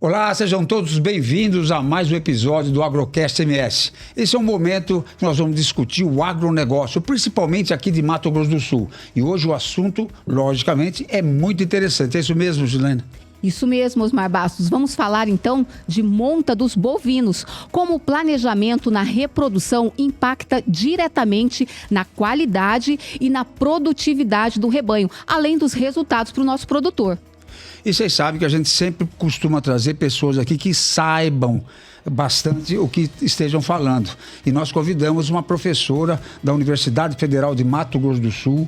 Olá, sejam todos bem-vindos a mais um episódio do Agrocast MS. Esse é um momento que nós vamos discutir o agronegócio, principalmente aqui de Mato Grosso do Sul. E hoje o assunto, logicamente, é muito interessante. É isso mesmo, Gilene? Isso mesmo, Osmar Bastos. Vamos falar então de monta dos bovinos, como o planejamento na reprodução impacta diretamente na qualidade e na produtividade do rebanho, além dos resultados para o nosso produtor. E vocês sabem que a gente sempre costuma trazer pessoas aqui que saibam bastante o que estejam falando. E nós convidamos uma professora da Universidade Federal de Mato Grosso do Sul,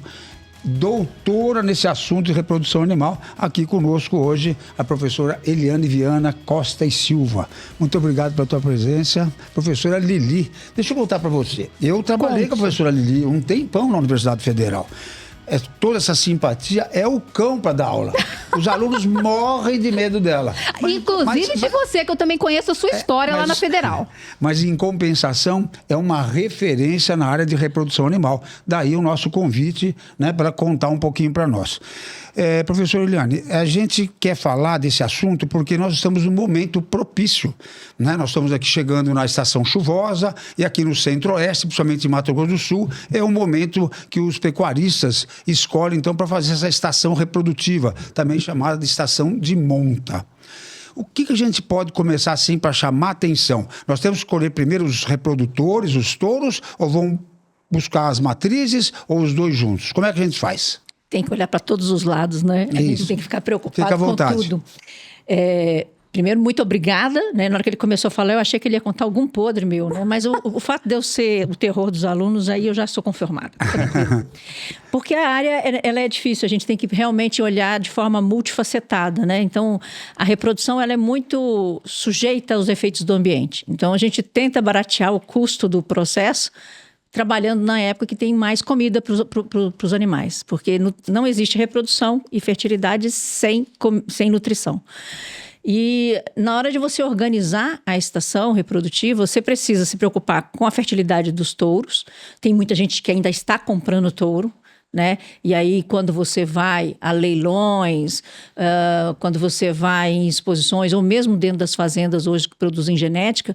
doutora nesse assunto de reprodução animal, aqui conosco hoje a professora Eliane Viana Costa e Silva. Muito obrigado pela tua presença. Professora Lili, deixa eu voltar para você. Eu trabalhei com a professora Lili um tempão na Universidade Federal. Toda essa simpatia é o cão para dar aula. Os alunos morrem de medo dela. Inclusive de você, que eu também conheço a sua história lá na Federal. Mas, em compensação, é uma referência na área de reprodução animal. Daí o nosso convite, né, para contar um pouquinho para nós. Professor Eliane, a gente quer falar desse assunto porque nós estamos num momento propício, né? Nós estamos aqui chegando na estação chuvosa e aqui no Centro-Oeste, principalmente em Mato Grosso do Sul, é um momento que os pecuaristas escolhem, então, para fazer essa estação reprodutiva, também chamada de estação de monta. O que a gente pode começar assim para chamar a atenção? Nós temos que escolher primeiro os reprodutores, os touros, ou vão buscar as matrizes, ou os dois juntos? Como é que a gente faz? Tem que olhar para todos os lados, né? A gente tem que ficar preocupado com tudo. Primeiro, muito obrigada, né? Na hora que ele começou a falar, eu achei que ele ia contar algum podre meu, né? Mas o fato de eu ser o terror dos alunos, aí eu já sou conformada. Porque a área, ela é difícil, a gente tem que realmente olhar de forma multifacetada, né? Então, a reprodução, ela é muito sujeita aos efeitos do ambiente. Então, a gente tenta baratear o custo do processo, trabalhando na época que tem mais comida para os animais, porque não existe reprodução e fertilidade sem nutrição. E na hora de você organizar a estação reprodutiva, você precisa se preocupar com a fertilidade dos touros. Tem muita gente que ainda está comprando touro, né? E aí, quando você vai a leilões, quando você vai em exposições, ou mesmo dentro das fazendas hoje que produzem genética,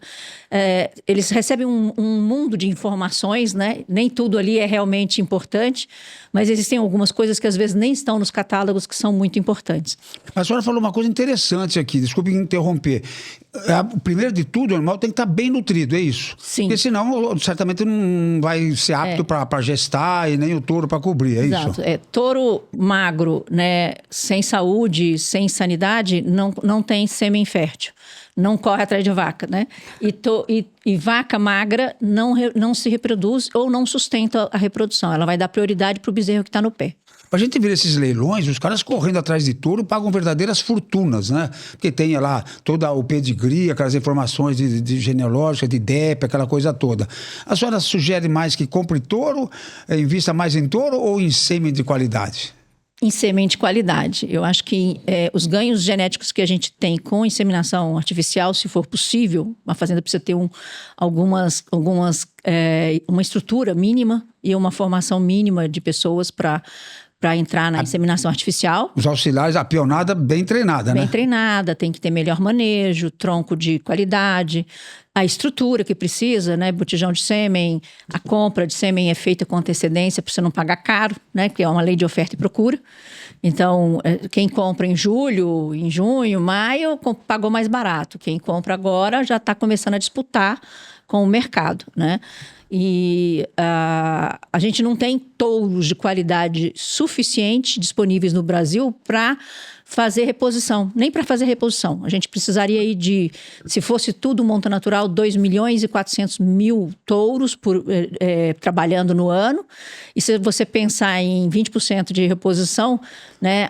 eles recebem um mundo de informações, né? Nem tudo ali é realmente importante, mas existem algumas coisas que às vezes nem estão nos catálogos que são muito importantes. A senhora falou uma coisa interessante aqui, desculpe interromper. Primeiro de tudo, o animal tem que estar bem nutrido, é isso? Sim. Porque senão, certamente, não vai ser apto para gestar e nem o touro para cobrir, é Exato. isso? Touro magro, né, sem saúde, sem sanidade, não tem sêmen fértil. Não corre atrás de vaca, né? E vaca magra não se reproduz ou não sustenta a reprodução. Ela vai dar prioridade para o bezerro que está no pé. A gente vê esses leilões, os caras correndo atrás de touro pagam verdadeiras fortunas, né? Porque tem lá todo o pedigree, aquelas informações de genealógica, de DEP, aquela coisa toda. A senhora sugere mais que compre touro, invista mais em touro ou em sêmen de qualidade? Em sêmen de qualidade. Eu acho que os ganhos genéticos que a gente tem com inseminação artificial, se for possível, uma fazenda precisa ter uma estrutura mínima e uma formação mínima de pessoas para entrar na inseminação artificial. Os auxiliares, a peonada bem treinada, né? Bem treinada, tem que ter melhor manejo, tronco de qualidade, a estrutura que precisa, né? Botijão de sêmen, a compra de sêmen é feita com antecedência para você não pagar caro, né? Porque é uma lei de oferta e procura. Então, quem compra em julho, em junho, maio, pagou mais barato. Quem compra agora já está começando a disputar com o mercado, né? E a gente não tem touros de qualidade suficiente disponíveis no Brasil para fazer reposição, nem para fazer reposição. A gente precisaria aí se fosse tudo monta natural, 2.400.000 touros trabalhando no ano. E se você pensar em 20% de reposição, né,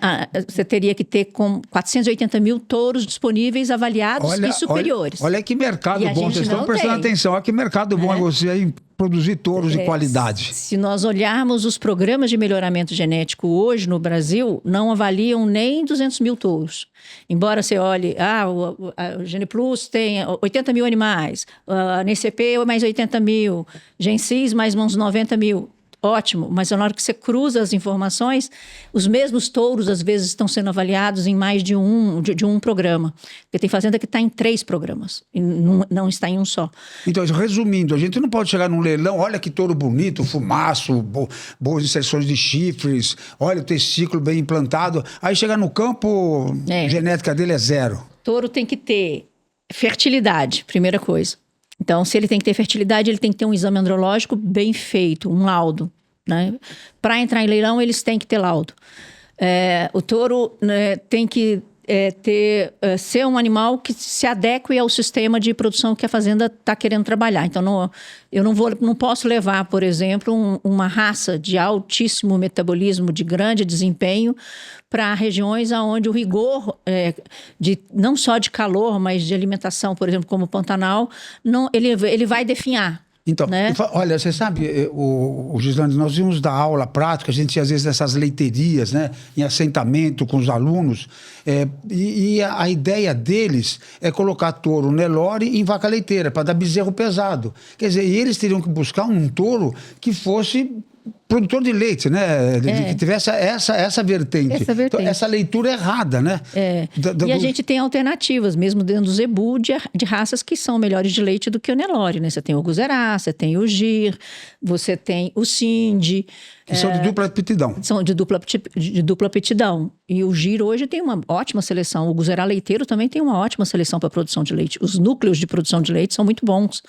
você teria que ter com 480.000 touros disponíveis, avaliados e superiores. Olha que mercado bom, vocês estão prestando atenção. Olha que mercado bom é você aí produzir touros de qualidade. Se nós olharmos os programas de melhoramento genético hoje no Brasil, não avaliam nem 200.000 touros. Embora você olhe, o GenePlus tem 80.000 animais, a NCP mais 80.000, GenSys mais uns 90.000. ótimo, mas na hora que você cruza as informações, os mesmos touros às vezes estão sendo avaliados em mais de um programa. Porque tem fazenda que está em 3 programas e não está em um só. Então, resumindo, a gente não pode chegar num leilão, olha que touro bonito, fumaço, boas inserções de chifres, olha o testículo bem implantado, aí chegar no campo, a genética dele é 0. Touro tem que ter fertilidade, primeira coisa. Então, se ele tem que ter fertilidade, ele tem que ter um exame andrológico bem feito, um laudo, né? Para entrar em leilão, eles têm que ter laudo. O touro, né, tem que ser um animal que se adeque ao sistema de produção que a fazenda está querendo trabalhar. Então, eu não posso levar, por exemplo, uma raça de altíssimo metabolismo, de grande desempenho, para regiões onde o rigor, não só de calor, mas de alimentação, por exemplo, como o Pantanal, ele vai definhar. Então, né? Olha, você sabe, Gislane, nós íamos dar aula prática, a gente ia, às vezes, nessas leiterias, né, em assentamento com os alunos, e a ideia deles é colocar touro Nelore em vaca leiteira, para dar bezerro pesado. Quer dizer, e eles teriam que buscar um touro que fosse produtor de leite, né? Que tivesse essa vertente. Então, essa leitura errada, né? E a gente tem alternativas, mesmo dentro do zebu, de raças que são melhores de leite do que o Nelore, né? Você tem o Guzerá, você tem o Gir, você tem o Cindy. Que são de dupla aptidão. São de dupla aptidão. E o Gir hoje tem uma ótima seleção. O Guzerá leiteiro também tem uma ótima seleção para produção de leite. Os núcleos de produção de leite são muito bons.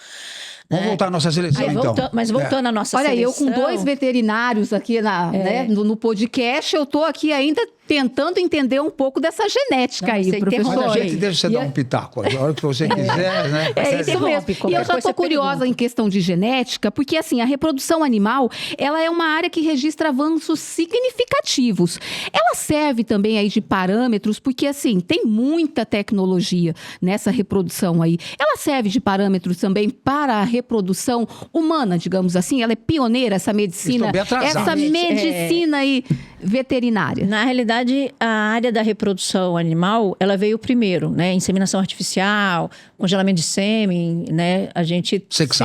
Vamos voltar à nossa seleção, então. Mas voltando à nossa seleção... Olha, eu com 2 veterinários aqui né, no podcast, eu estou aqui ainda tentando entender um pouco dessa genética aí, professor. Mas a gente deixa você dar um pitaco, a hora que você quiser, né? É isso mesmo. E eu já estou curiosa em questão de genética, porque assim, a reprodução animal, ela é uma área que registra avanços significativos. Ela serve também aí de parâmetros, porque assim, tem muita tecnologia nessa reprodução aí. Ela serve de parâmetros também para a reprodução humana, digamos assim. Ela é pioneira, essa medicina, essa medicina aí veterinária. Na realidade, a área da reprodução animal, ela veio primeiro, né? Inseminação artificial, congelamento de sêmen, né? A gente sempre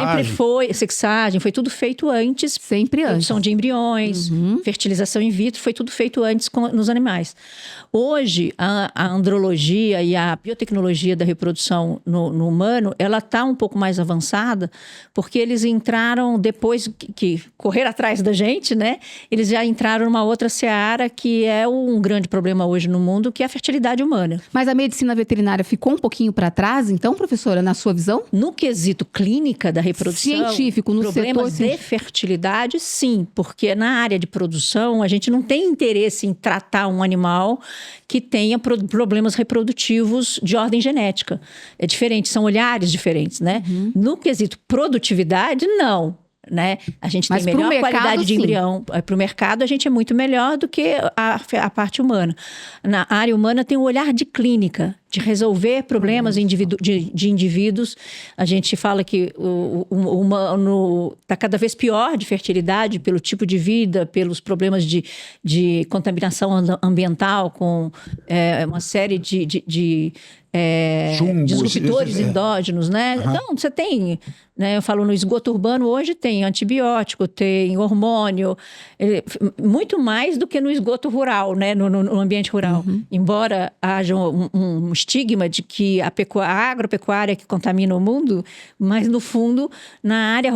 sexagem, foi tudo feito antes. Sempre antes. Produção de embriões, fertilização in vitro, foi tudo feito antes nos animais. Hoje, a andrologia e a biotecnologia da reprodução no humano, ela está um pouco mais avançada, porque eles entraram, depois que correram atrás da gente, né? Eles já entraram numa outra seara que é um grande problema hoje no mundo, que é a fertilidade humana. Mas a medicina veterinária ficou um pouquinho para trás, então, professora, na sua visão? No quesito clínica da reprodução, científico, no problemas setor de fertilidade, sim, porque na área de produção a gente não tem interesse em tratar um animal que tenha problemas reprodutivos de ordem genética. É diferente, são olhares diferentes, né? No quesito produtividade, não. Né? A gente tem melhor qualidade de embrião. Para o mercado, a gente é muito melhor do que a parte humana. Na área humana tem o olhar de clínica, de resolver problemas de indivíduos. A gente fala que o humano está cada vez pior de fertilidade pelo tipo de vida, pelos problemas de contaminação ambiental com uma série de disruptores endógenos, né? Então, você tem, né? Eu falo no esgoto urbano, hoje tem antibiótico, tem hormônio, muito mais do que no esgoto rural, né? No ambiente rural. Embora haja um estigma de que a agropecuária que contamina o mundo, mas no fundo, na área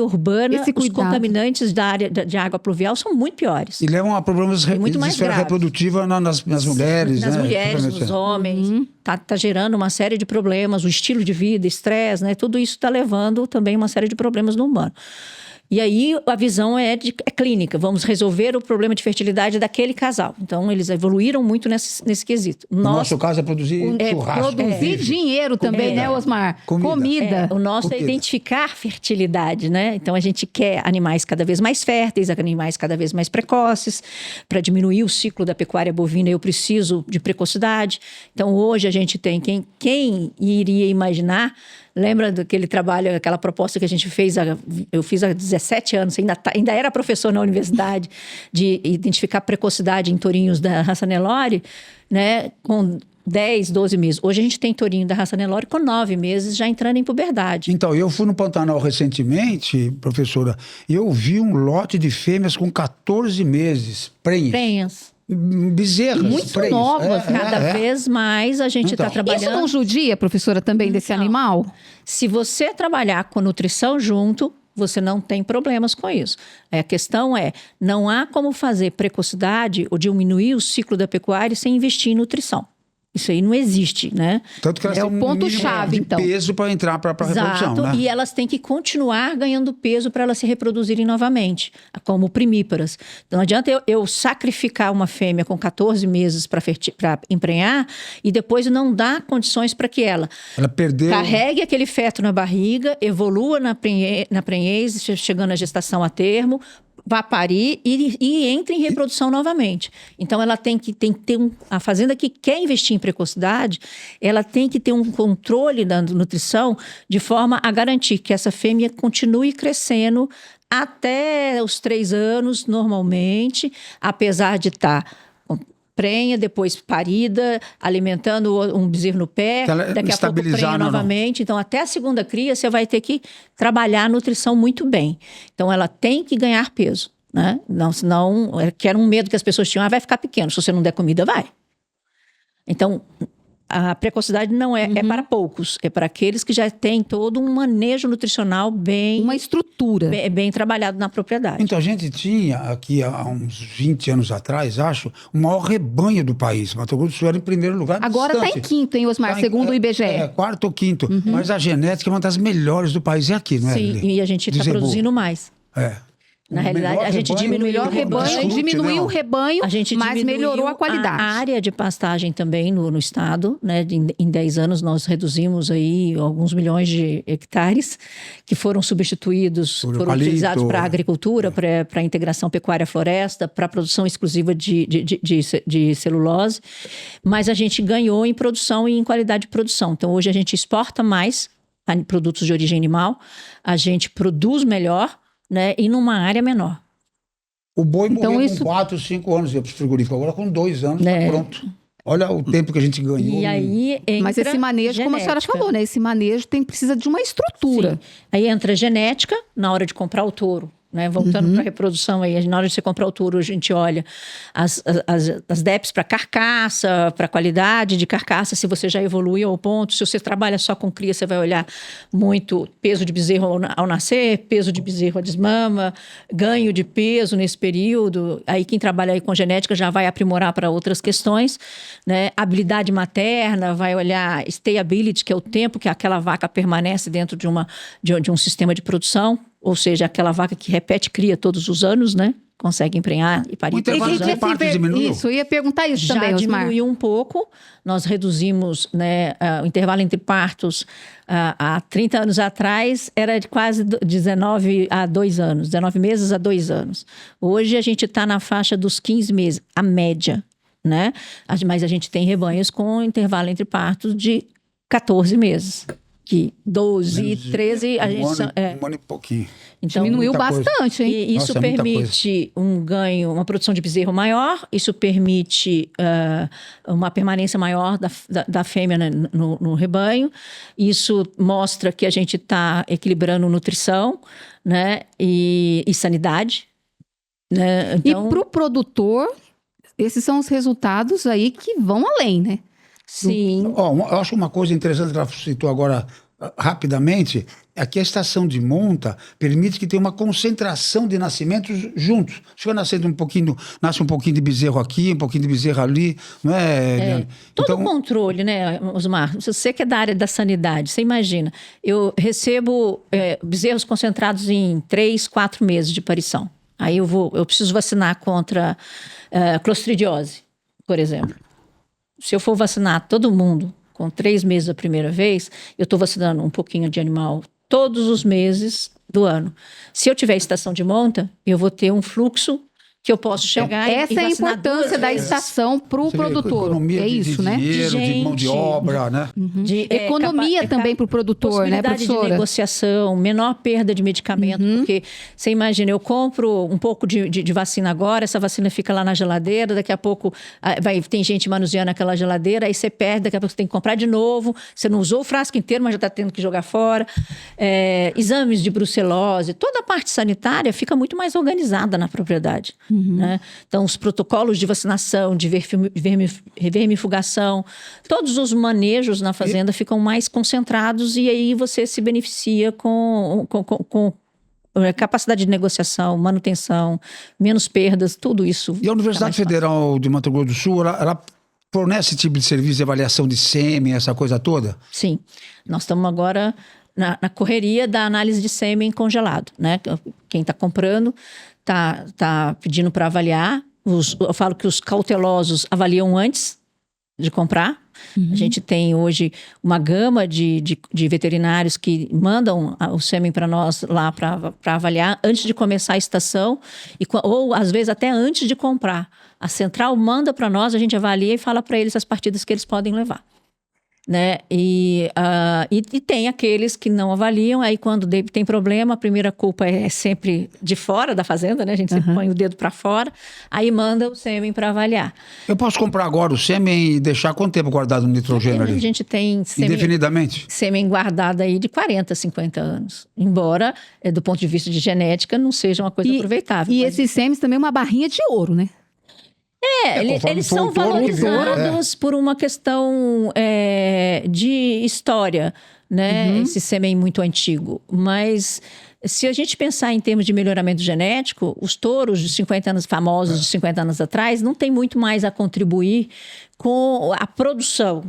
urbana, os contaminantes da área de água pluvial são muito piores. E levam a problemas de esfera reprodutiva nas mulheres, nas mulheres, nos homens. Tá gerando uma série de problemas, o estilo de vida, estresse, né? Tudo isso está levando também uma série de problemas no humano. E aí a visão é clínica, vamos resolver o problema de fertilidade daquele casal. Então eles evoluíram muito nesse quesito. No nosso caso é produzir churrasco. Produzir dinheiro também, né, Osmar? Comida. O nosso é identificar fertilidade, né? Então a gente quer animais cada vez mais férteis, animais cada vez mais precoces. Para diminuir o ciclo da pecuária bovina, eu preciso de precocidade. Então hoje a gente tem quem iria imaginar, Lembra daquele trabalho, aquela proposta que a gente fez, eu fiz há 17 anos, ainda era professor na universidade, de identificar precocidade em tourinhos da raça Nelore, né, com 10, 12 meses. Hoje a gente tem tourinho da raça Nelore com 9 meses já entrando em puberdade. Então, eu fui no Pantanal recentemente, professora, e eu vi um lote de fêmeas com 14 meses, prenhas. Bezerras. Muito novas. Cada vez mais a gente está trabalhando. Isso não judia, professora, também desse animal? Se você trabalhar com nutrição junto, você não tem problemas com isso. A questão é, não há como fazer precocidade ou diminuir o ciclo da pecuária sem investir em nutrição. Isso aí não existe, né? Tanto que elas têm o ponto-chave, então. peso para entrar para a reprodução, né? E elas têm que continuar ganhando peso para elas se reproduzirem novamente, como primíparas. Então, não adianta eu sacrificar uma fêmea com 14 meses para emprenhar e depois não dar condições para que ela carregue aquele feto na barriga, evolua na prenhez, chegando à gestação a termo, vá parir e entre em reprodução novamente. Então, ela tem que ter a fazenda que quer investir em precocidade, ela tem que ter um controle da nutrição de forma a garantir que essa fêmea continue crescendo até os 3 anos, normalmente, apesar de estar prenha, depois parida, alimentando um bezerro no pé, daqui a pouco prenha novamente. Então, até a segunda cria, você vai ter que trabalhar a nutrição muito bem. Então, ela tem que ganhar peso, né? Não, senão, que era um medo que as pessoas tinham, vai ficar pequeno, se você não der comida, vai. Então, a precocidade não é para poucos, é para aqueles que já têm todo um manejo nutricional bem... Uma estrutura. Bem trabalhado na propriedade. Então, a gente tinha aqui, há uns 20 anos atrás, acho, o maior rebanho do país. Mato Grosso do Sul era em primeiro lugar. Agora está em quinto, hein, Osmar? Segundo o IBGE. Quarto ou quinto. Mas a genética é uma das melhores do país. É aqui, não é? Sim, e a gente está produzindo mais. Na realidade, a gente diminuiu o rebanho. Diminuiu o rebanho, mas melhorou a qualidade. A área de pastagem também no estado, né? Em 10 anos nós reduzimos aí alguns milhões de hectares que foram substituídos, foram utilizados para a agricultura, para a integração pecuária-floresta, para a produção exclusiva de celulose. Mas a gente ganhou em produção e em qualidade de produção. Então, hoje a gente exporta mais produtos de origem animal, a gente produz melhor, né, e numa área menor. O boi morreu com 4, 5 anos para o frigorífico, agora com 2 anos está pronto. Olha o tempo que a gente ganhou. E aí mas esse manejo, genética, como a senhora falou, né, esse manejo precisa de uma estrutura. Sim. Aí entra a genética na hora de comprar o touro. Né? Voltando para a reprodução, aí, na hora de você comprar o touro, a gente olha as DEPs para carcaça, para qualidade de carcaça, se você já evoluiu ao ponto. Se você trabalha só com cria, você vai olhar muito peso de bezerro ao nascer, peso de bezerro à desmama, ganho de peso nesse período. Aí quem trabalha aí com genética já vai aprimorar para outras questões. Né? Habilidade materna, vai olhar stayability, que é o tempo que aquela vaca permanece dentro de um sistema de produção. Ou seja, aquela vaca que repete cria todos os anos, né? Consegue emprenhar e parir todos os anos. Parto diminuiu? Isso, eu ia perguntar isso também, Osmar. Já diminuiu um pouco. Nós reduzimos, né, o intervalo entre partos há 30 anos atrás, era de quase 19 a 2 anos, 19 meses a 2 anos. Hoje a gente está na faixa dos 15 meses, a média, né? Mas a gente tem rebanhos com intervalo entre partos de 14 meses. Que 12, 13... a gente um ano e pouquinho. Então, diminuiu bastante, hein? E isso permite um ganho, uma produção de bezerro maior, isso permite uma permanência maior da fêmea no rebanho, isso mostra que a gente está equilibrando nutrição, né? E sanidade. Né? Então, e para o produtor, esses são os resultados aí que vão além, né? Sim. Eu acho uma coisa interessante que ela citou agora rapidamente, é que a estação de monta permite que tenha uma concentração de nascimentos juntos. Fica nascendo nasce um pouquinho de bezerro aqui, um pouquinho de bezerro ali, não é? Todo controle, né, Osmar? Você que é da área da sanidade, você imagina, eu recebo bezerros concentrados em 3, 4 meses de parição. Aí eu preciso vacinar contra clostridiose, por exemplo. Se eu for vacinar todo mundo com 3 meses a primeira vez, eu estou vacinando um pouquinho de animal todos os meses do ano. Se eu tiver estação de monta, eu vou ter um fluxo que eu posso chegar essa e é a importância da estação para o produtor. Economia isso, né? Dinheiro, de mão de obra, né? De economia também para o produtor, né, professora? De negociação, menor perda de medicamento, porque você imagina, eu compro um pouco de vacina agora, essa vacina fica lá na geladeira, daqui a pouco tem gente manuseando aquela geladeira, aí você perde, daqui a pouco você tem que comprar de novo, você não usou o frasco inteiro, mas já está tendo que jogar fora. Exames de brucelose, toda a parte sanitária fica muito mais organizada na propriedade. Né? Então, os protocolos de vacinação, de vermifugação, todos os manejos na fazenda ficam mais concentrados e aí você se beneficia com capacidade de negociação, manutenção, menos perdas, tudo isso. E a Universidade Federal de Mato Grosso do Sul, ela fornece esse tipo de serviço de avaliação de sêmen, essa coisa toda? Sim. Nós estamos agora na correria da análise de sêmen congelado, né? Quem está comprando está pedindo para avaliar. Eu falo que os cautelosos avaliam antes de comprar. A gente tem hoje uma gama de veterinários que mandam o sêmen para nós lá para avaliar antes de começar a estação, ou às vezes até antes de comprar. A central manda para nós, a gente avalia e fala para eles as partidas que eles podem levar. Né? E tem aqueles que não avaliam, aí quando tem problema, a primeira culpa é sempre de fora da fazenda, né? A gente sempre põe o dedo para fora, aí manda o sêmen para avaliar. Eu posso comprar agora o sêmen e deixar quanto tempo guardado no nitrogênio ali? A gente tem sêmen, indefinidamente? Sêmen guardado aí de 40, 50 anos. Embora, do ponto de vista de genética, não seja uma coisa aproveitável. E esses sêmenes também é uma barrinha de ouro, né? Eles são valorizados por uma questão de história, né? Esse sêmen muito antigo. Mas se a gente pensar em termos de melhoramento genético, os touros de 50 anos famosos de 50 anos atrás não tem muito mais a contribuir com a produção.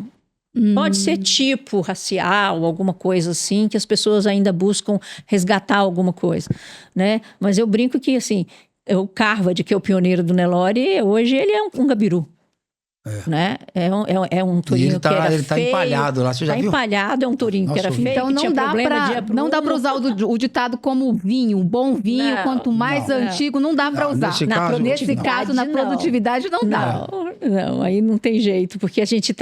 Pode ser tipo racial, alguma coisa assim, que as pessoas ainda buscam resgatar alguma coisa, né? Mas eu brinco que, assim, o Carvard, que é o pioneiro do Nelore, hoje ele é um gabiru. Né? É um tourinho que era feio. Ele está empalhado lá, você já viu? Está empalhado, é um tourinho que era feio. Então não dá para usar o ditado como vinho, um bom vinho, quanto mais antigo, não dá para usar. Nesse caso, na produtividade, não dá. Não, aí não tem jeito, porque a gente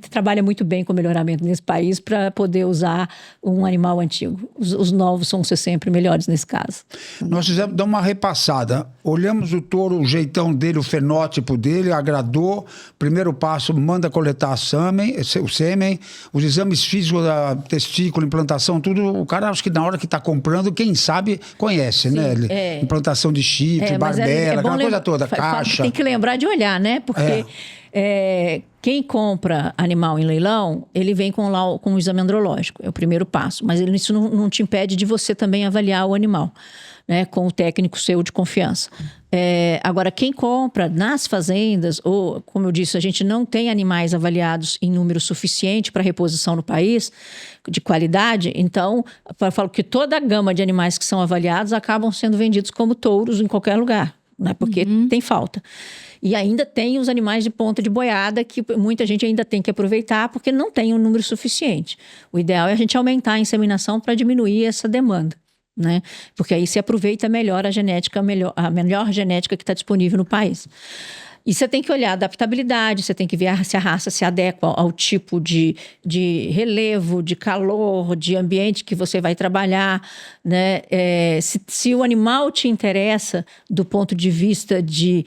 trabalha muito bem com melhoramento nesse país para poder usar um animal antigo. Os novos são sempre melhores nesse caso. Nós fizemos dar uma repassada. Olhamos o touro, o jeitão dele, o fenótipo dele, agradou. Primeiro passo, manda coletar o sêmen, os exames físicos da testículo, implantação, tudo. O cara, acho que na hora que está comprando, quem sabe, conhece, né? Implantação de chifre, barbela, aquela coisa toda, caixa. Tem que lembrar de olhar, né? Porque quem compra animal em leilão, ele vem com o exame andrológico, é o primeiro passo. Mas isso não te impede de você também avaliar o animal, né, com o técnico seu de confiança. Agora, quem compra nas fazendas, ou, como eu disse, a gente não tem animais avaliados em número suficiente para reposição no país, de qualidade, então, eu falo que toda a gama de animais que são avaliados acabam sendo vendidos como touros em qualquer lugar, né, porque tem falta. E ainda tem os animais de ponta de boiada que muita gente ainda tem que aproveitar porque não tem um número suficiente. O ideal é a gente aumentar a inseminação para diminuir essa demanda. Né? Porque aí se aproveita melhor a melhor genética que está disponível no país. E você tem que olhar a adaptabilidade, você tem que ver se a raça se adequa ao tipo de relevo, de calor, de ambiente que você vai trabalhar, né? Se o animal te interessa do ponto de vista de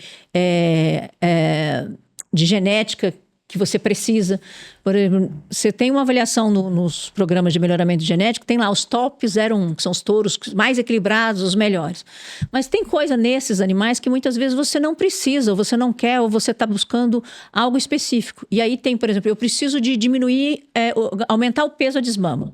genética que você precisa. Por exemplo, você tem uma avaliação nos programas de melhoramento genético, tem lá os top 01, que são os touros mais equilibrados, os melhores. Mas tem coisa nesses animais que muitas vezes você não precisa, ou você não quer, ou você está buscando algo específico. E aí tem, por exemplo, eu preciso de diminuir, aumentar o peso a desmama.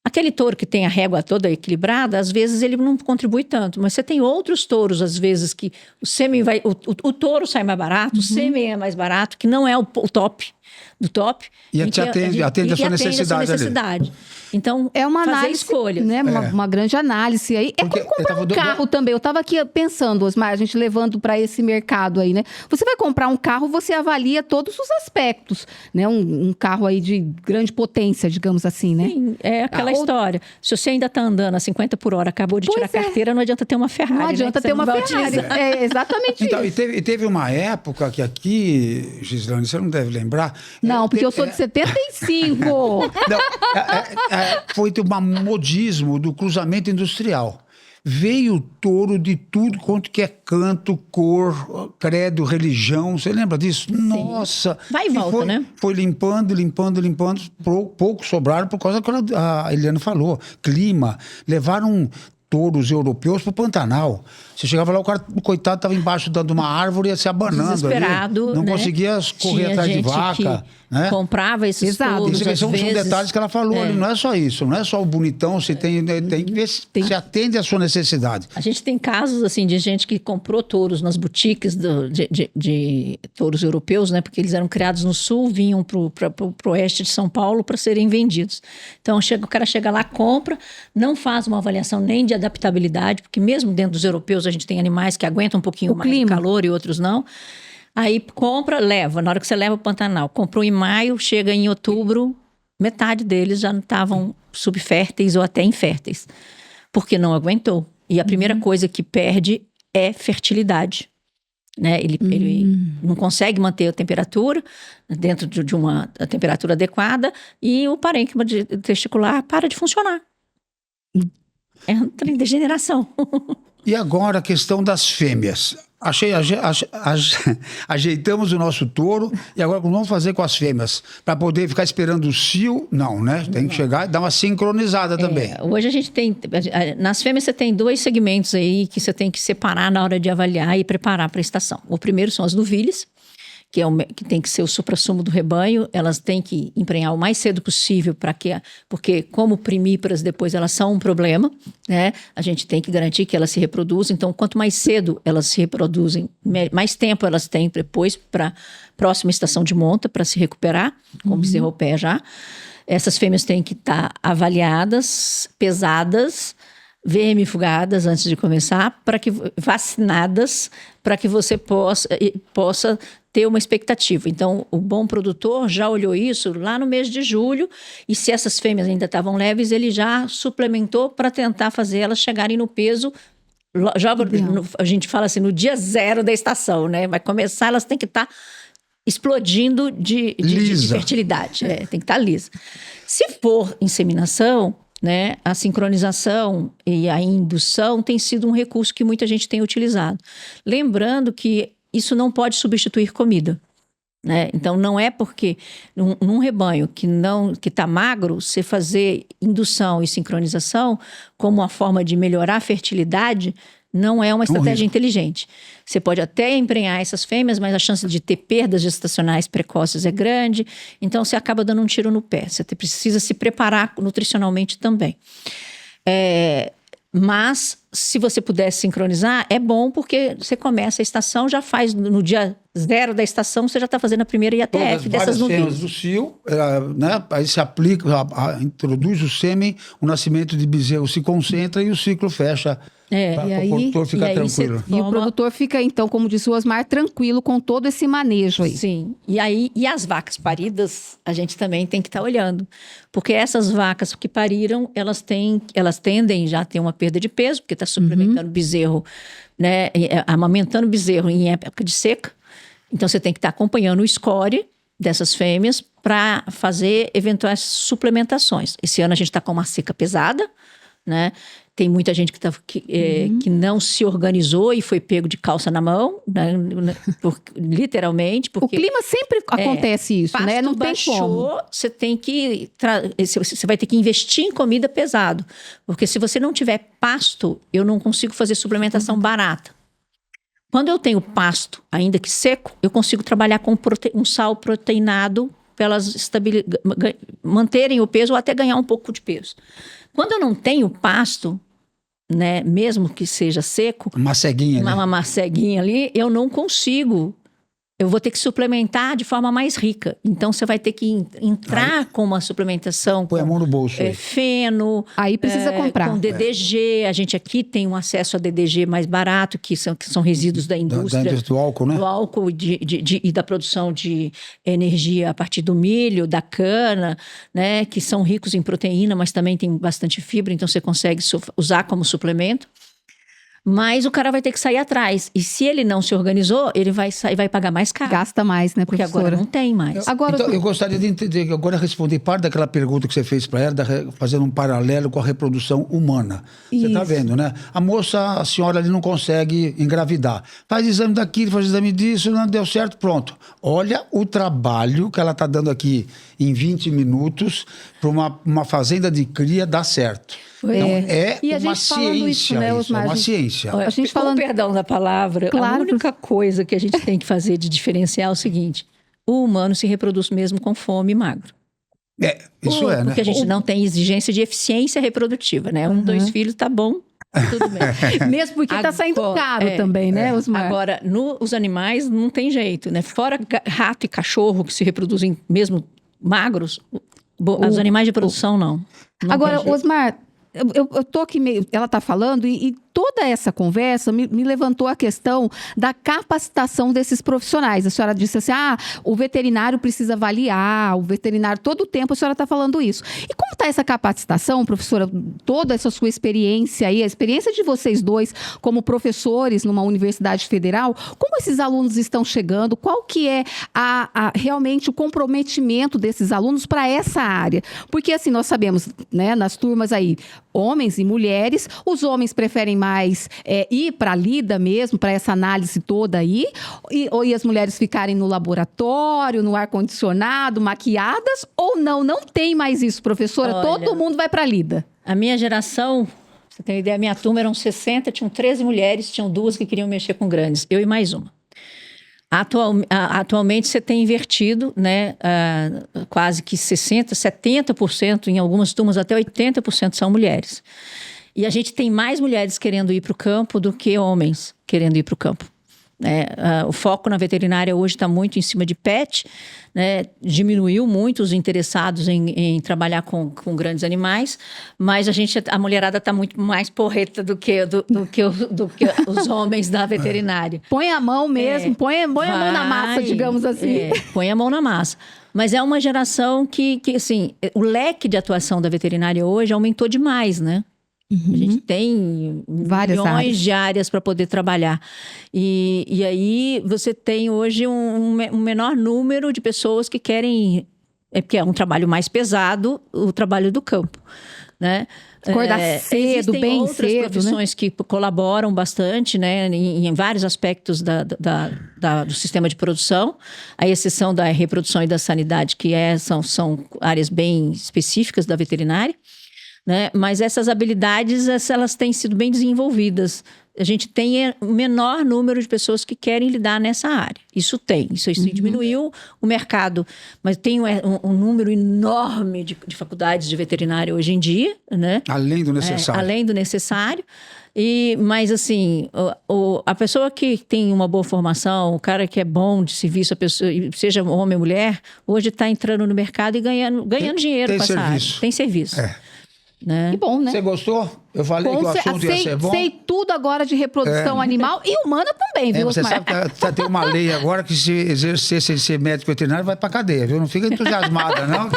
Aquele touro que tem a régua toda equilibrada, às vezes ele não contribui tanto. Mas você tem outros touros, às vezes, que o sêmen vai... O touro sai mais barato, o sêmen é mais barato, que não é o top do top. E atende a sua necessidade. Então, é uma fazer análise, escolha. Né? Uma grande análise aí. Porque como comprar um carro também. Eu estava aqui pensando, Osmar, a gente levando para esse mercado aí, né? Você vai comprar um carro, você avalia todos os aspectos, né? Um carro aí de grande potência, digamos assim, né? Sim, é aquela história. Se você ainda está andando a 50 por hora, acabou de tirar a carteira, não adianta ter uma Ferrari. Não adianta ter uma Ferrari. É exatamente então, isso. E teve uma época que aqui, Gislane, você não deve lembrar. Não, porque eu sou de 75. Não, foi um modismo do cruzamento industrial. Veio touro de tudo quanto que é canto, cor, credo, religião. Você lembra disso? Sim. Nossa! Vai e volta, né? Foi limpando. Poucos sobraram por causa do que a Eliane falou. Clima. Levaram touros europeus para o Pantanal. Você chegava lá, o cara, coitado, estava embaixo de uma árvore, ia se abanando. Desesperado, ali. Não conseguia correr atrás de vaca. Né? Comprava esses touros, são detalhes que ela falou ali. Não é só isso. Não é só o bonitão. Você tem que ver se atende à sua necessidade. A gente tem casos assim de gente que comprou touros nas boutiques de touros europeus, né? Porque eles eram criados no sul, vinham para o oeste de São Paulo para serem vendidos. Então o cara chega lá, compra, não faz uma avaliação nem de adaptabilidade, porque mesmo dentro dos europeus a gente tem animais que aguentam um pouquinho mais de calor e outros não. Aí compra, leva. Na hora que você leva o Pantanal, comprou em maio, chega em outubro, metade deles já não estavam subférteis ou até inférteis, porque não aguentou. E a primeira coisa que perde é fertilidade. Né? Ele não consegue manter a temperatura dentro de uma temperatura adequada e o parênquima testicular para de funcionar. É uma degeneração. E agora a questão das fêmeas. Ajeitamos o nosso touro e agora vamos fazer com as fêmeas? Para poder ficar esperando o cio? Não, né? Tem que chegar e dar uma sincronizada também. Hoje a gente tem... Nas fêmeas você tem 2 segmentos aí que você tem que separar na hora de avaliar e preparar para a estação. O primeiro são as novilhas, que tem que ser o suprassumo do rebanho. Elas têm que emprenhar o mais cedo possível porque como primíparas depois elas são um problema, né? A gente tem que garantir que elas se reproduzem. Então, quanto mais cedo elas se reproduzem, mais tempo elas têm depois para a próxima estação de monta para se recuperar, como bezerro ao pé já. Essas fêmeas têm que estar avaliadas, pesadas, vermifugadas antes de começar, vacinadas, para que você possa ter uma expectativa. Então, o bom produtor já olhou isso lá no mês de julho e se essas fêmeas ainda estavam leves, ele já suplementou para tentar fazer elas chegarem no peso. A gente fala assim, no dia 0 da estação, né? Vai começar, elas têm que estar explodindo de fertilidade. Tem que estar lisa. Se for inseminação, né, a sincronização e a indução tem sido um recurso que muita gente tem utilizado. Lembrando que isso não pode substituir comida. Né? Então, não é porque num rebanho que está magro, você fazer indução e sincronização como uma forma de melhorar a fertilidade não é uma estratégia inteligente. Você pode até emprenhar essas fêmeas, mas a chance de ter perdas gestacionais precoces é grande, então você acaba dando um tiro no pé. Você precisa se preparar nutricionalmente também. Mas, se você pudesse sincronizar, é bom porque você começa a estação, já faz no dia 0 da estação, você já está fazendo a primeira IATF dessas novilhas. Do cio, né? Aí se aplica, introduz o sêmen, o nascimento de bezerro se concentra e o ciclo fecha. Para o produtor ficar tranquilo. E o produtor fica, então, como disse o Osmar, tranquilo com todo esse manejo aí. Sim. E as vacas paridas, a gente também tem que estar olhando. Porque essas vacas que pariram, elas tendem já a ter uma perda de peso, porque está suplementando bezerro, né? Amamentando bezerro em época de seca. Então, você tem que estar acompanhando o score dessas fêmeas para fazer eventuais suplementações. Esse ano a gente está com uma seca pesada, né? Tem muita gente que não se organizou e foi pego de calça na mão, né? Literalmente. Porque o clima sempre acontece isso, né? Não tem como. Você vai ter que investir em comida pesado. Porque se você não tiver pasto, eu não consigo fazer suplementação barata. Quando eu tenho pasto, ainda que seco, eu consigo trabalhar com um sal proteinado para elas manterem o peso ou até ganhar um pouco de peso. Quando eu não tenho pasto, né, mesmo que seja seco, uma maceguinha ali, eu não consigo eu vou ter que suplementar de forma mais rica. Então, você vai ter que entrar com uma suplementação. Põe a mão no bolso. Feno. Aí precisa comprar. Com DDG. A gente aqui tem um acesso a DDG mais barato, que são resíduos da indústria. Da indústria do álcool, né? Do álcool e da produção de energia a partir do milho, da cana, né? Que são ricos em proteína, mas também tem bastante fibra. Então, você consegue usar como suplemento. Mas o cara vai ter que sair atrás. E se ele não se organizou, ele vai pagar mais caro. Gasta mais, né, professora? Porque agora não tem mais. Então, eu gostaria de entender, agora responder parte daquela pergunta que você fez para ela, fazendo um paralelo com a reprodução humana. Você está vendo, né? A senhora ali não consegue engravidar. Faz exame daquilo, faz exame disso, não deu certo, pronto. Olha o trabalho que ela está dando aqui em 20 minutos para uma fazenda de cria dar certo. Então, é uma ciência isso, né, Osmar? É uma ciência. A gente falando... Com perdão da palavra, claro, a única coisa que a gente tem que fazer de diferenciar é o seguinte: o humano se reproduz mesmo com fome e magro. Isso né? Porque a gente não tem exigência de eficiência reprodutiva, né? 2 filhos tá bom, tudo bem. Mesmo porque tá saindo caro também, né, Osmar? Agora, os animais não tem jeito, né? Fora rato e cachorro que se reproduzem mesmo magros, os animais de produção não agora, Osmar... Eu tô aqui meio... Ela está falando e toda essa conversa me levantou a questão da capacitação desses profissionais. A senhora disse assim, o veterinário precisa avaliar, o veterinário todo o tempo, a senhora está falando isso. E como está essa capacitação, professora? Toda essa sua experiência aí, a experiência de vocês dois como professores numa universidade federal, como esses alunos estão chegando? Qual que é realmente o comprometimento desses alunos para essa área? Porque assim, nós sabemos, né, nas turmas aí, homens e mulheres, os homens preferem mais ir para a lida mesmo, para essa análise toda aí, e as mulheres ficarem no laboratório, no ar-condicionado, maquiadas, ou não tem mais isso, professora? Olha, todo mundo vai para a lida. A minha geração, você tem uma ideia, a minha turma eram 60, tinham 13 mulheres, tinham 2 que queriam mexer com grandes, eu e mais uma. Atualmente você tem invertido, né, quase que 60%, 70%, em algumas turmas até 80% são mulheres. E a gente tem mais mulheres querendo ir para o campo do que homens querendo ir para o campo. O foco na veterinária hoje está muito em cima de pet, né? Diminuiu muito os interessados em trabalhar com grandes animais, mas a mulherada está muito mais porreta do que os homens da veterinária. Põe a mão mesmo, põe a mão na massa, digamos assim. Põe a mão na massa. Mas é uma geração que assim, o leque de atuação da veterinária hoje aumentou demais, né? A gente tem milhões de áreas para poder trabalhar. E aí você tem hoje um menor número de pessoas que querem... Porque é um trabalho mais pesado, o trabalho do campo, né? Acordar cedo, bem cedo, outras profissões, né, que colaboram bastante, né, em vários aspectos do sistema de produção, à exceção da reprodução e da sanidade, que são áreas bem específicas da veterinária. Né? Mas essas habilidades, elas têm sido bem desenvolvidas. A gente tem o menor número de pessoas que querem lidar nessa área. Isso diminuiu o mercado. Mas tem um número enorme de faculdades de veterinária hoje em dia. Né? Além do necessário. Além do necessário. Mas, assim, a pessoa que tem uma boa formação, o cara que é bom de serviço, a pessoa, seja homem ou mulher, hoje está entrando no mercado e ganhando dinheiro com essa área. Tem serviço. Né? Que bom, né? Você gostou? Eu falei que o assunto ia ser bom. Sei tudo agora de reprodução animal e humana também, viu, Você sabe que tem uma lei agora que se exercer sem ser médico veterinário vai pra cadeia, viu? Não fica entusiasmada, não, que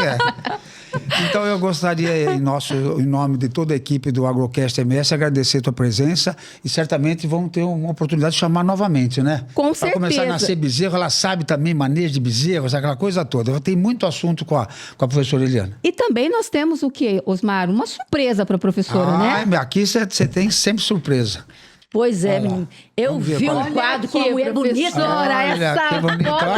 Então, eu gostaria, em nome de toda a equipe do Agrocast MS, agradecer a tua presença e certamente vamos ter uma oportunidade de chamar novamente, né? Com certeza. Para começar a nascer bezerro, ela sabe também manejo de bezerros, aquela coisa toda. Tem muito assunto com a professora Eliana. E também nós temos o quê, Osmar? Uma surpresa para a professora, né? Aqui você tem sempre surpresa. Pois é, menino. Eu vi um quadro com uma mulher bonita.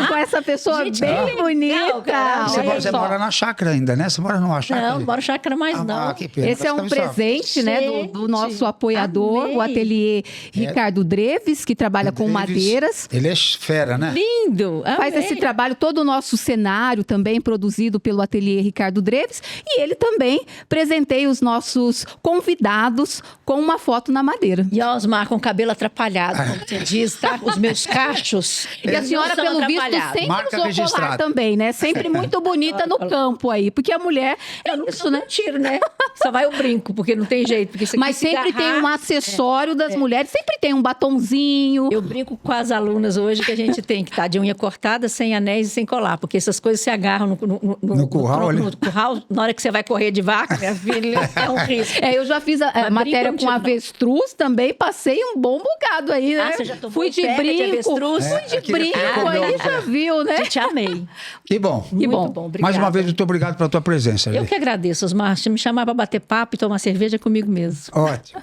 Com essa pessoa gente, bem bonita. Você mora na chácara ainda, né? Você mora numa chácara? Não moro na chácara mais não. Que pena. Esse é um presente, né, do nosso apoiador, o ateliê Ricardo Dreves, que trabalha com madeiras. Ele é fera, né? Lindo! Faz esse trabalho, todo o nosso cenário também produzido pelo ateliê Ricardo Dreves. E ele também presenteia os nossos convidados com uma foto na madeira. E Osmar, lá com o cabelo atrapalhado, como você diz, tá? Os meus cachos. E a senhora, pelo visto, sempre Marca usou colar também, né? Sempre muito bonita no campo aí. Porque a mulher é isso, né? Tiro, né? Só vai o brinco, porque não tem jeito. Porque mas sempre tem um acessório das mulheres, sempre tem um batonzinho. Eu brinco com as alunas hoje que a gente tem que estar de unha cortada, sem anéis e sem colar, porque essas coisas se agarram no curral. No curral, na hora que você vai correr de vaca, minha filha, é um risco. Eu já fiz a matéria com avestruz também, passei um bom bocado aí, né? Você já tomou fui de brinco, fui de brinco, aí já viu, né? Te amei. Que bom. Muito bom. Obrigada. Mais uma vez, muito obrigado pela tua presença. Eu que agradeço, Osmar. Me chamar para bater papo e tomar cerveja comigo mesmo. Ótimo.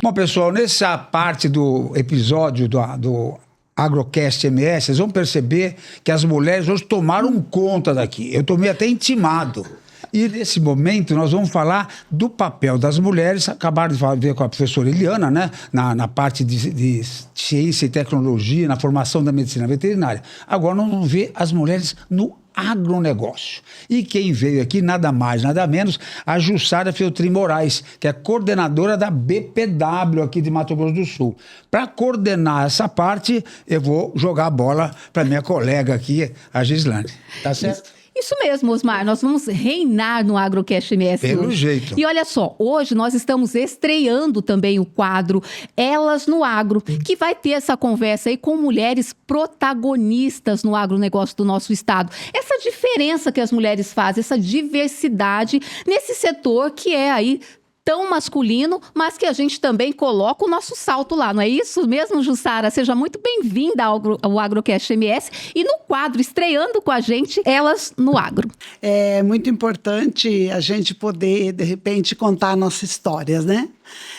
Bom, pessoal, nessa parte do episódio do Agrocast MS, vocês vão perceber que as mulheres hoje tomaram conta daqui. Eu tomei até intimado. E nesse momento nós vamos falar do papel das mulheres. Acabaram de ver com a professora Eliana, né? Na parte de ciência e tecnologia, na formação da medicina veterinária. Agora nós vamos ver as mulheres no agronegócio. E quem veio aqui, nada mais, nada menos, a Jussara Feltrin Moraes, que é coordenadora da BPW aqui de Mato Grosso do Sul. Para coordenar essa parte, eu vou jogar a bola para minha colega aqui, a Gislane. Tá certo? Isso mesmo, Osmar, nós vamos reinar no Agrocast MS Pelo hoje. jeito. E olha só, hoje nós estamos estreando também o quadro Elas no Agro, que vai ter essa conversa aí com mulheres protagonistas no agronegócio do nosso estado. Essa diferença que as mulheres fazem, essa diversidade nesse setor que é aí tão masculino, mas que a gente também coloca o nosso salto lá, não é isso mesmo, Jussara? Seja muito bem-vinda ao Agrocast MS e no quadro, estreando com a gente, Elas no Agro. É muito importante a gente poder, de repente, contar nossas histórias, né?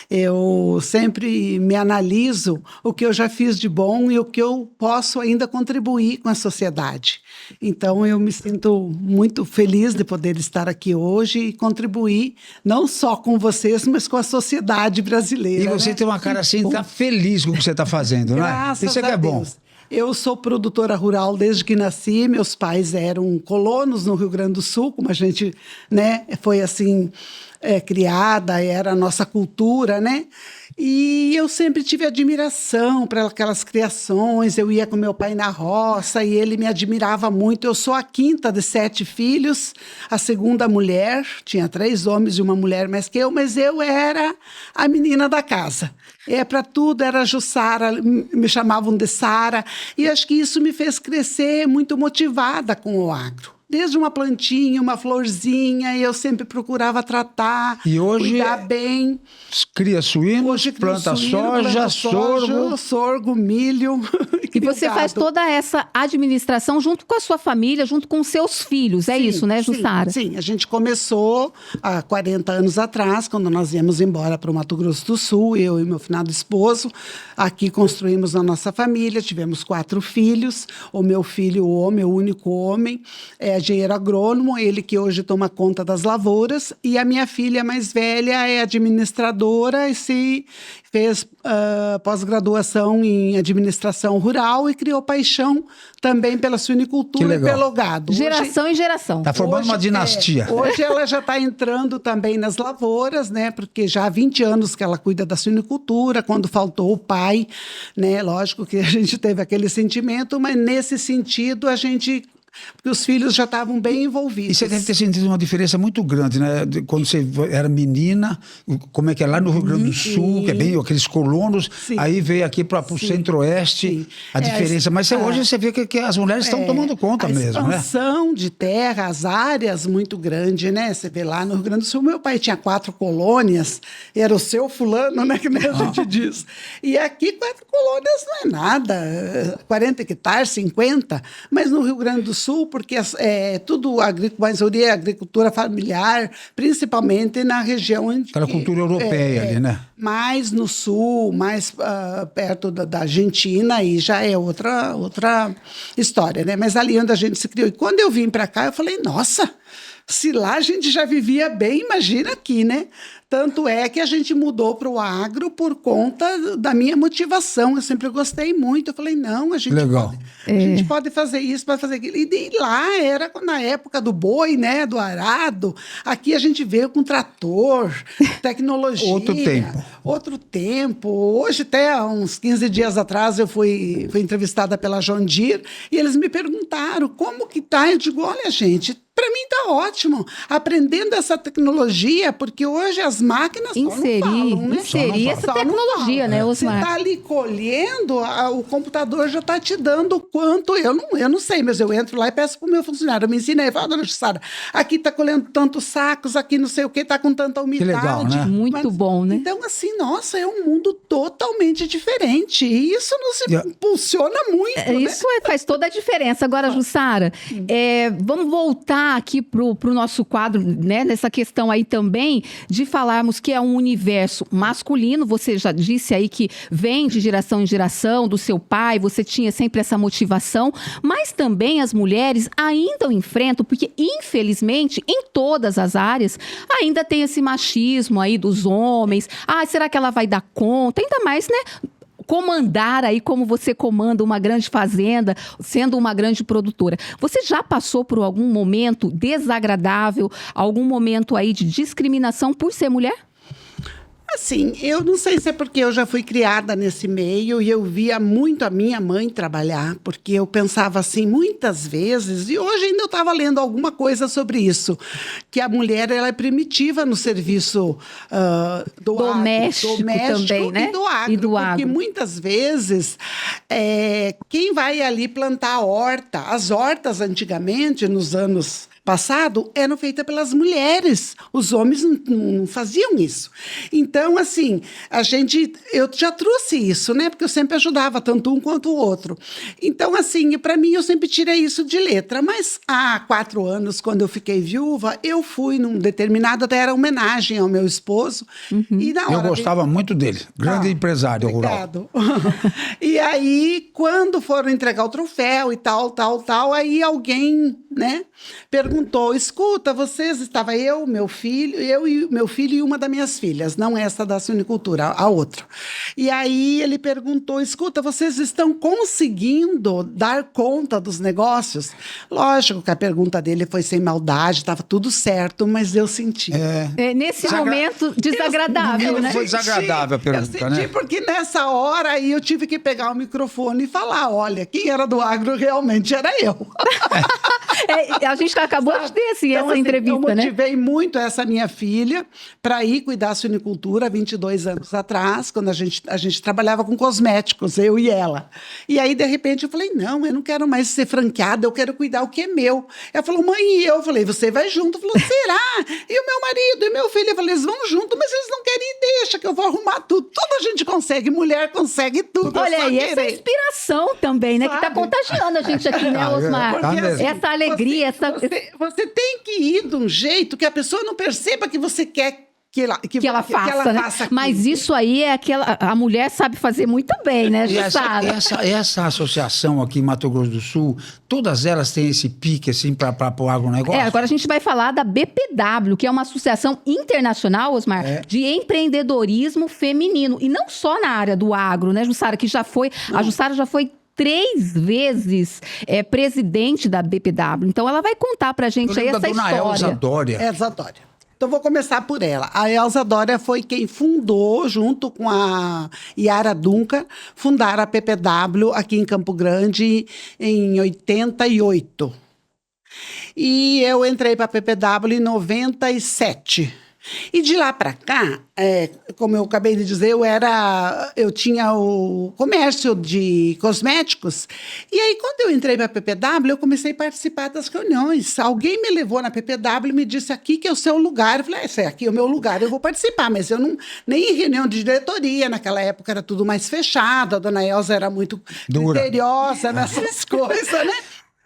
Eu sempre me analiso o que eu já fiz de bom e o que eu posso ainda contribuir com a sociedade. Então, eu me sinto muito feliz de poder estar aqui hoje e contribuir não só com vocês, mas com a sociedade brasileira. E você, né, tem uma cara assim, está feliz com o que você está fazendo, né? Graças Isso é que é bom. Eu sou produtora rural desde que nasci. Meus pais eram colonos no Rio Grande do Sul, como a gente, né, foi assim criada, era a nossa cultura, né? E eu sempre tive admiração para aquelas criações. Eu ia com meu pai na roça e ele me admirava muito. Eu sou a quinta de 7 filhos, a segunda mulher. Tinha 3 homens e uma mulher mais que eu, mas eu era a menina da casa. Para tudo era Jussara, me chamavam de Sara. E acho que isso me fez crescer muito motivada com o agro. Desde uma plantinha, uma florzinha, eu sempre procurava tratar, e hoje cuidar bem. Cria suínos, planta soja, sorgo, milho. E você faz toda essa administração junto com a sua família, junto com os seus filhos, é isso, né, Jussara? Sim, a gente começou há 40 anos atrás, quando nós íamos embora para o Mato Grosso do Sul, eu e meu finado esposo. Aqui construímos a nossa família, tivemos 4 filhos. O meu filho, o homem, o único homem, é engenheiro agrônomo, ele que hoje toma conta das lavouras, e a minha filha mais velha é administradora e se fez pós-graduação em administração rural e criou paixão também pela suinicultura e pelo gado. Geração em geração. Está formando uma dinastia. Hoje ela já está entrando também nas lavouras, né? Porque já há 20 anos que ela cuida da suinicultura, quando faltou o pai, né? Lógico que a gente teve aquele sentimento, mas nesse sentido a gente... Porque os filhos já estavam bem envolvidos. E você deve ter sentido uma diferença muito grande, né? Quando você era menina, como é que é lá no Rio Grande do Sul, que é bem aqueles colonos, aí veio aqui para o centro-oeste, a diferença. Mas hoje você vê que as mulheres estão tomando conta mesmo, né? A expansão de terra, as áreas muito grande, né? Você vê lá no Rio Grande do Sul, meu pai tinha 4 colônias, era o seu fulano, né? Que nem a gente diz. E aqui 4 colônias não é nada, 40 hectares, 50, mas no Rio Grande do Sul, porque tudo maioria é agricultura familiar, principalmente na região... Aquela cultura europeia ali, né? Mais no sul, mais perto da Argentina, aí já é outra história, né? Mas ali onde a gente se criou. E quando eu vim para cá, eu falei, nossa... Se lá a gente já vivia bem, imagina aqui, né? Tanto é que a gente mudou para o agro por conta da minha motivação. Eu sempre gostei muito. Eu falei, não, a gente pode fazer isso, pode fazer aquilo. E lá era na época do boi, né? Do arado. Aqui a gente veio com trator, tecnologia. Outro tempo. Hoje, até há uns 15 dias atrás, eu fui entrevistada pela John Deere e eles me perguntaram como que tá. Eu digo, olha, gente, para mim está ótimo, aprendendo essa tecnologia, porque hoje as máquinas inserir essa tecnologia, né, Osmar? Você está ali colhendo, o computador já está te dando quanto, eu não sei, mas eu entro lá e peço para o meu funcionário, me ensina aí, fala, dona Jussara, aqui está colhendo tantos sacos, aqui não sei o que, está com tanta umidade. Que legal, né? Muito bom, né? Então, assim, nossa, é um mundo totalmente diferente, e isso nos impulsiona muito, né? Isso faz toda a diferença. Agora, Jussara, vamos voltar aqui pro nosso quadro, né, nessa questão aí também de falarmos que é um universo masculino. Você já disse aí que vem de geração em geração do seu pai, você tinha sempre essa motivação, mas também as mulheres ainda enfrentam, porque infelizmente em todas as áreas ainda tem esse machismo aí dos homens. Será que ela vai dar conta? Ainda mais, né, comandar aí como você comanda uma grande fazenda, sendo uma grande produtora. Você já passou por algum momento desagradável, algum momento aí de discriminação por ser mulher? Assim, eu não sei se é porque eu já fui criada nesse meio e eu via muito a minha mãe trabalhar, porque eu pensava assim muitas vezes, e hoje ainda eu estava lendo alguma coisa sobre isso, que a mulher ela é primitiva no serviço doméstico também, né? E do agro, porque muitas vezes quem vai ali plantar a horta, as hortas antigamente, nos anos passado, eram feitas pelas mulheres. Os homens não faziam isso. Então, assim, eu já trouxe isso, né? Porque eu sempre ajudava tanto um quanto o outro. Então, assim, para mim, eu sempre tirei isso de letra. Mas há 4 anos, quando eu fiquei viúva, eu fui num determinado, até era homenagem ao meu esposo. E na hora eu gostava muito dele. Grande empresário rural. E aí, quando foram entregar o troféu e tal, aí alguém, né, perguntou, escuta, estava eu e meu filho e uma das minhas filhas, não essa da suinicultura, a outra. E aí ele perguntou, escuta, vocês estão conseguindo dar conta dos negócios? Lógico que a pergunta dele foi sem maldade, estava tudo certo, mas eu senti. Nesse momento desagradável, né? Foi desagradável a pergunta, eu senti, porque nessa hora aí eu tive que pegar o microfone e falar, olha, quem era do agro realmente era eu. A gente acabou de ter essa entrevista, né? Eu motivei muito essa minha filha para ir cuidar da suinicultura há 22 anos atrás, quando a gente trabalhava com cosméticos, eu e ela. E aí, de repente, eu falei, não, eu não quero mais ser franqueada, eu quero cuidar o que é meu. Ela falou, mãe, e eu? Eu falei, você vai junto? Ela falou, será? E o meu marido e meu filho? Eu falei, eles vão junto, mas eles não querem, deixa que eu vou arrumar tudo. Tudo a gente consegue, mulher consegue tudo. Olha aí, essa inspiração também, né? Sabe? Que tá contagiando a gente aqui, né, Osmar? Essa alegria, Você tem que ir de um jeito que a pessoa não perceba que você quer que ela faça, mas isso aí a mulher sabe fazer muito bem, né, Jussara? Essa associação aqui em Mato Grosso do Sul, todas elas têm esse pique assim para o agronegócio? Agora a gente vai falar da BPW, que é uma associação internacional, Osmar, de empreendedorismo feminino, e não só na área do agro, né, Jussara, que a Jussara já foi 3 vezes presidente da BPW. Então, ela vai contar pra gente aí essa história. Elza Dória. Elza Dória. Então, vou começar por ela. A Elza Dória foi quem fundou, junto com a Yara Duncan, fundaram a PPW aqui em Campo Grande em 88. E eu entrei para a PPW em 97. E de lá para cá, como eu acabei de dizer, eu tinha o comércio de cosméticos. E aí, quando eu entrei para a PPW, eu comecei a participar das reuniões. Alguém me levou na PPW e me disse, aqui que é o seu lugar. Eu falei, esse aqui é o meu lugar, eu vou participar. Mas eu nem em reunião de diretoria, naquela época era tudo mais fechado, a dona Elza era muito criteriosa nessas coisas, né?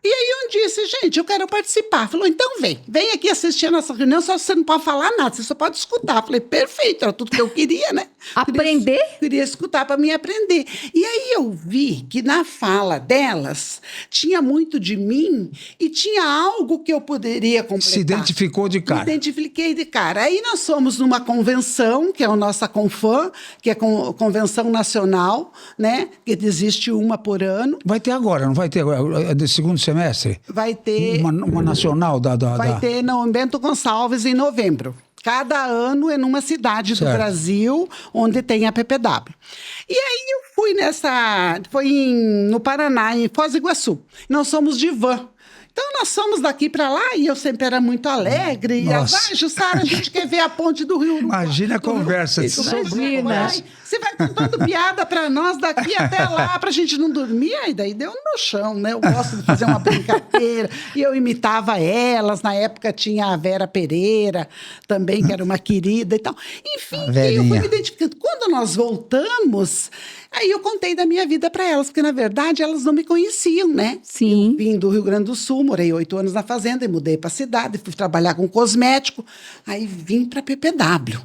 E aí eu disse, gente, eu quero participar. Falou, então vem aqui assistir a nossa reunião, só você não pode falar nada, você só pode escutar. Falei, perfeito, era tudo que eu queria, né? Aprender? Queria escutar para mim aprender. E aí eu vi que na fala delas tinha muito de mim e tinha algo que eu poderia completar. Se identificou de cara. Me identifiquei de cara. Aí nós fomos numa convenção, que é a nossa Confam, que é a Convenção Nacional, né? Que existe uma por ano. Vai ter agora, não vai ter agora, de segundo semestre? Vai ter... Uma nacional Vai ter no Bento Gonçalves em novembro. Cada ano é numa cidade do Brasil onde tem a PPW. E aí eu fui no Paraná, em Foz do Iguaçu. Nós somos de van. Então, nós fomos daqui para lá e eu sempre era muito alegre. Nossa. E Jussara, a gente quer ver a ponte do Rio. Imagina a conversa. Você vai contando piada para nós daqui até lá, para a gente não dormir. Aí daí deu no chão, né? Eu gosto de fazer uma brincadeira. E eu imitava elas. Na época tinha a Vera Pereira também, que era uma querida e tal. Enfim, eu fui me identificando. Quando nós voltamos... Aí eu contei da minha vida para elas, porque, na verdade, elas não me conheciam, né? Sim. Eu vim do Rio Grande do Sul, morei 8 anos na fazenda e mudei para a cidade, fui trabalhar com cosmético, aí vim para a PPW.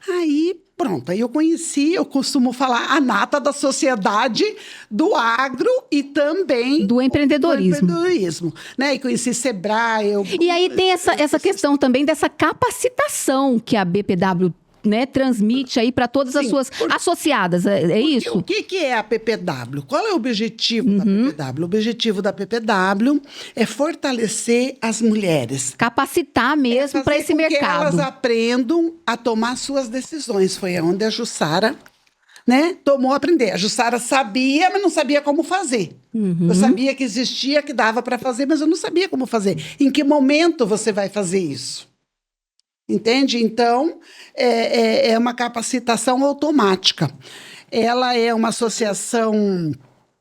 Aí, pronto, aí eu conheci, eu costumo falar, a nata da sociedade do agro e também... Do empreendedorismo. Né? E conheci Sebrae... E aí tem essa questão também dessa capacitação que a BPW transmite aí para todas as suas associadas, é isso? O que é a PPW? Qual é o objetivo da PPW? O objetivo da PPW é fortalecer as mulheres. Capacitar mesmo para esse mercado. Que elas aprendam a tomar suas decisões. Foi onde a Jussara, né, tomou a aprender. A Jussara sabia, mas não sabia como fazer. Eu sabia que existia, que dava para fazer, mas eu não sabia como fazer. Em que momento você vai fazer isso? Entende? Então, é uma capacitação automática. Ela é uma associação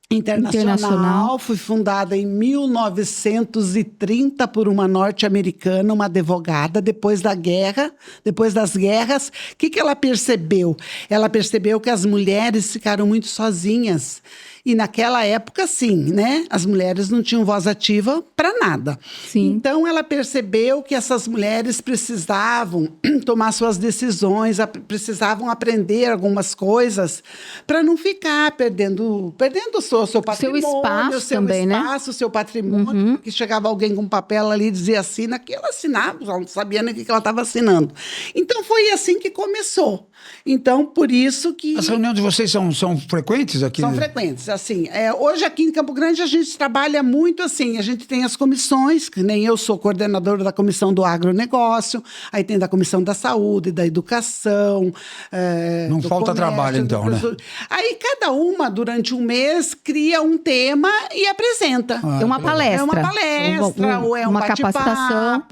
internacional. Foi fundada em 1930 por uma norte-americana, uma advogada, depois das guerras. O que ela percebeu? Ela percebeu que as mulheres ficaram muito sozinhas. E naquela época, sim, né? As mulheres não tinham voz ativa para nada. Sim. Então, ela percebeu que essas mulheres precisavam tomar suas decisões, precisavam aprender algumas coisas para não ficar perdendo o seu patrimônio, seu espaço, seu patrimônio, que chegava alguém com um papel ali e dizia assina, que ela assinava, ela não sabia nem o que ela estava assinando. Então, foi assim que começou. Então, por isso que... As reuniões de vocês são frequentes aqui? São frequentes. Assim, hoje aqui em Campo Grande a gente trabalha muito assim, a gente tem as comissões, que nem eu sou coordenadora da comissão do agronegócio, aí tem da comissão da saúde, da educação, não falta trabalho então, né? Aí cada uma, durante um mês, cria um tema e apresenta. É uma palestra. É uma palestra, ou é um uma capacitação.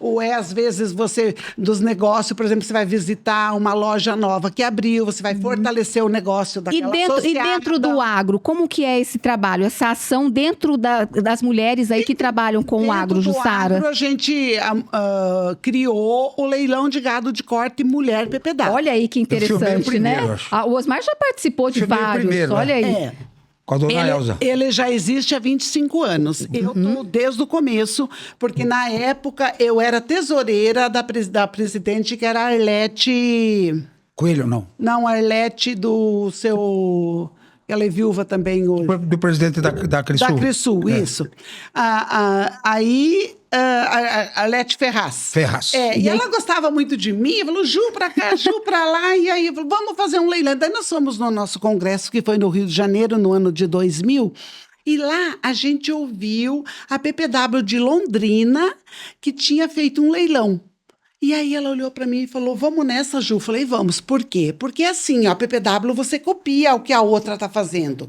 Ou às vezes dos negócios, por exemplo, você vai visitar uma loja nova que abriu, você vai fortalecer o negócio daquela associada. E dentro do agro, como que é esse trabalho, essa ação dentro das mulheres aí que trabalham com o agro, Jussara? A gente criou o leilão de gado de corte Mulher PPW. Olha aí que interessante, né? O Osmar já participou de vários, olha aí. Com a dona Elza. Ele já existe há 25 anos. Eu estou desde o começo, porque na época eu era tesoureira da presidente, que era a Arlete... Coelho, não? Não, a Arlete do seu... Ela é viúva também hoje. Do presidente da Crisul. Da Crisul, isso. Aí, a Arlete Ferraz. E ela gostava muito de mim, falou, Ju pra cá, Ju pra lá, e aí, falou, vamos fazer um leilão. Daí nós fomos no nosso congresso, que foi no Rio de Janeiro, no ano de 2000, e lá a gente ouviu a PPW de Londrina, que tinha feito um leilão. E aí ela olhou para mim e falou, vamos nessa, Ju? Falei, vamos. Por quê? Porque assim, a PPW você copia o que a outra está fazendo.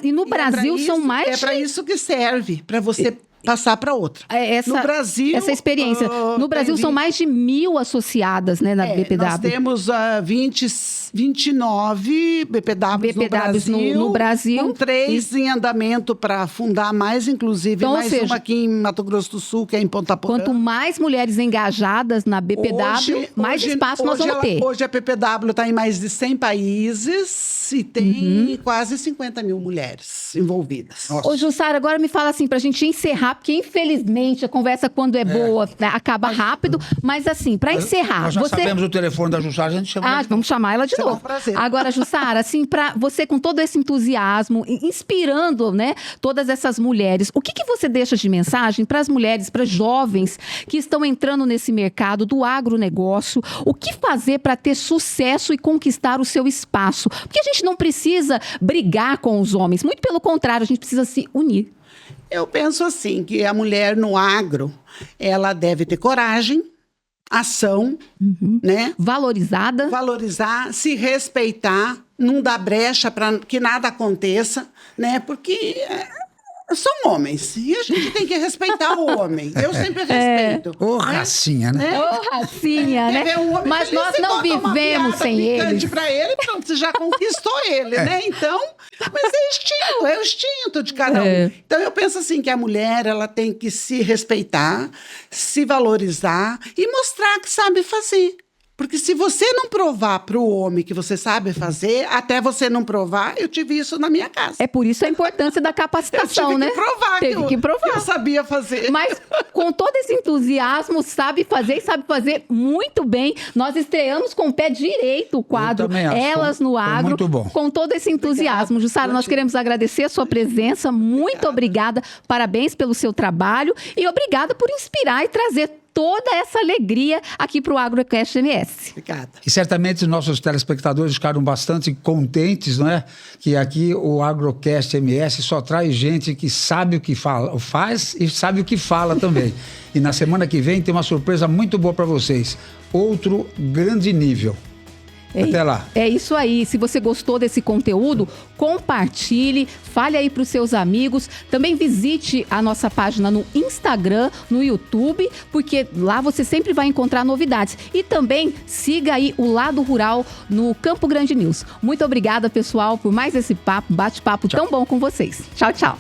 E no Brasil são mais... É para isso que serve, para você... passar para outra. No Brasil... Essa experiência. No Brasil são mais de 1.000 associadas, né, na BPW. Nós temos 29 BPWs no Brasil. Com 3 em andamento para fundar mais, inclusive, então, mais uma aqui em Mato Grosso do Sul, que é em Ponta Porã. Quanto mais mulheres engajadas na BPW, mais espaço nós vamos ter. Hoje a PPW está em mais de 100 países e tem quase 50 mil mulheres envolvidas. Ô, Jussara, agora me fala assim, para a gente encerrar, encerrar, porque infelizmente a conversa, quando é boa, acaba rápido. Mas assim, para encerrar... Nós já sabemos o telefone da Jussara, a gente chama... vamos chamar ela de novo. Agora, Jussara, assim, para você com todo esse entusiasmo, inspirando, né, todas essas mulheres, o que você deixa de mensagem para as mulheres, para jovens que estão entrando nesse mercado do agronegócio? O que fazer para ter sucesso e conquistar o seu espaço? Porque a gente não precisa brigar com os homens, muito pelo contrário, a gente precisa se unir. Eu penso assim, que a mulher no agro, ela deve ter coragem, ação, né? Valorizar, se respeitar, não dar brecha para que nada aconteça, né? Porque são homens e a gente tem que respeitar o homem. Eu sempre respeito. Racinha, né? Racinha, né? Mas nós não vivemos sem eles. Para ele, pronto, você já conquistou ele, né? Então, mas é o instinto de cada um. Então, eu penso assim, que a mulher, ela tem que se respeitar, se valorizar e mostrar que sabe fazer. Porque se você não provar para o homem que você sabe fazer, até você não provar, eu tive isso na minha casa. É por isso a importância da capacitação, né? Teve que provar que eu sabia fazer. Mas com todo esse entusiasmo, sabe fazer muito bem. Nós estreamos com o pé direito o quadro Elas no Agro. Muito bom. Com todo esse entusiasmo. Jussara, nós queremos agradecer a sua presença. Muito obrigada. Parabéns pelo seu trabalho. E obrigada por inspirar e trazer toda essa alegria aqui para o AgroCast MS. Obrigada. E certamente os nossos telespectadores ficaram bastante contentes, não é? Que aqui o AgroCast MS só traz gente que sabe o que faz e sabe o que fala também. E na semana que vem tem uma surpresa muito boa para vocês. Outro grande nível. Até lá. É isso aí. Se você gostou desse conteúdo, compartilhe, fale aí para os seus amigos. Também visite a nossa página no Instagram, no YouTube, porque lá você sempre vai encontrar novidades. E também siga aí o Lado Rural no Campo Grande News. Muito obrigada, pessoal, por mais esse bate-papo tão bom com vocês. Tchau, tchau.